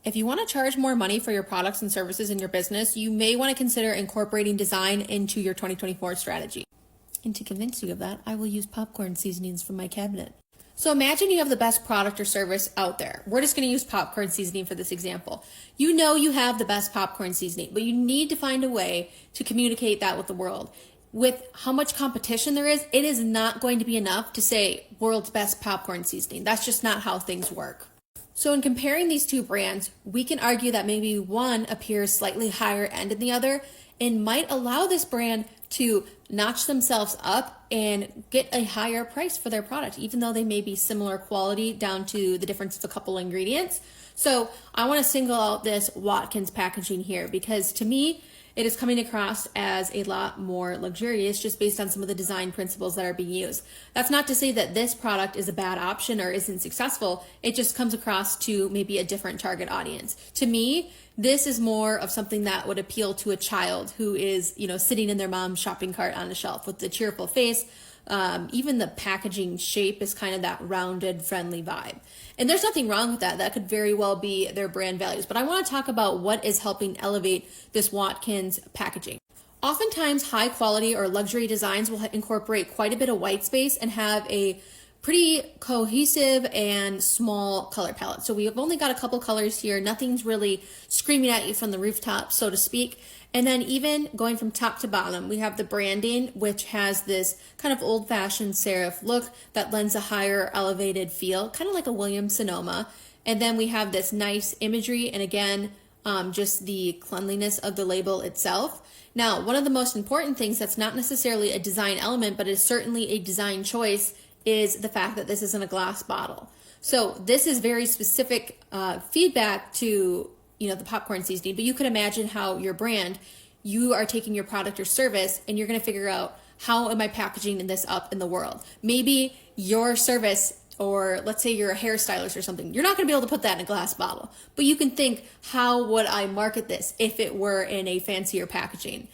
If you want to charge more money for your products and services in your business, you may want to consider incorporating design into your 2024 strategy. And to convince you of that, I will use popcorn seasonings from my cabinet. So imagine you have the best product or service out there. We're just going to use popcorn seasoning for this example. You know you have the best popcorn seasoning, but you need to find a way to communicate that with the world. With how much competition there is, it is not going to be enough to say world's best popcorn seasoning. That's just not how things work. So in comparing these two brands, we can argue that maybe one appears slightly higher end than the other and might allow this brand to notch themselves up and get a higher price for their product, even though they may be similar quality down to the difference of a couple ingredients. So I want to single out this Watkins packaging here because to me, it is coming across as a lot more luxurious just based on some of the design principles that are being used. That's not to say that this product is a bad option or isn't successful. It just comes across to maybe a different target audience. To me, this is more of something that would appeal to a child who is, sitting in their mom's shopping cart on the shelf with the cheerful face. Even the packaging shape is kind of that rounded, friendly vibe. And there's nothing wrong with that. That could very well be their brand values. But I want to talk about what is helping elevate this Watkins packaging. Oftentimes, high quality or luxury designs will incorporate quite a bit of white space and have a pretty cohesive and small color palette. So we have only got a couple colors here. Nothing's really screaming at you from the rooftop, so to speak. And then even going from top to bottom, we have the branding, which has this kind of old-fashioned serif look that lends a higher elevated feel, kind of like a Williams-Sonoma. And then we have this nice imagery, and again, just the cleanliness of the label itself. Now, one of the most important things that's not necessarily a design element, but is certainly a design choice, is the fact that this isn't a glass bottle. So this is very specific feedback to the popcorn seasoning, but you could imagine how your brand, you are taking your product or service and you're going to figure out, how am I packaging this up in the world? Maybe your service, or let's say you're a hairstylist or something, you're not going to be able to put that in a glass bottle, but you can think, how would I market this if it were in a fancier packaging?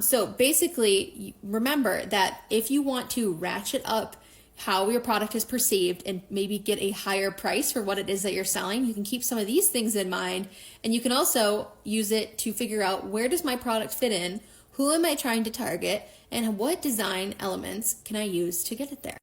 So basically, remember that if you want to ratchet up how your product is perceived and maybe get a higher price for what it is that you're selling, you can keep some of these things in mind, and you can also use it to figure out, where does my product fit in, who am I trying to target, and what design elements can I use to get it there.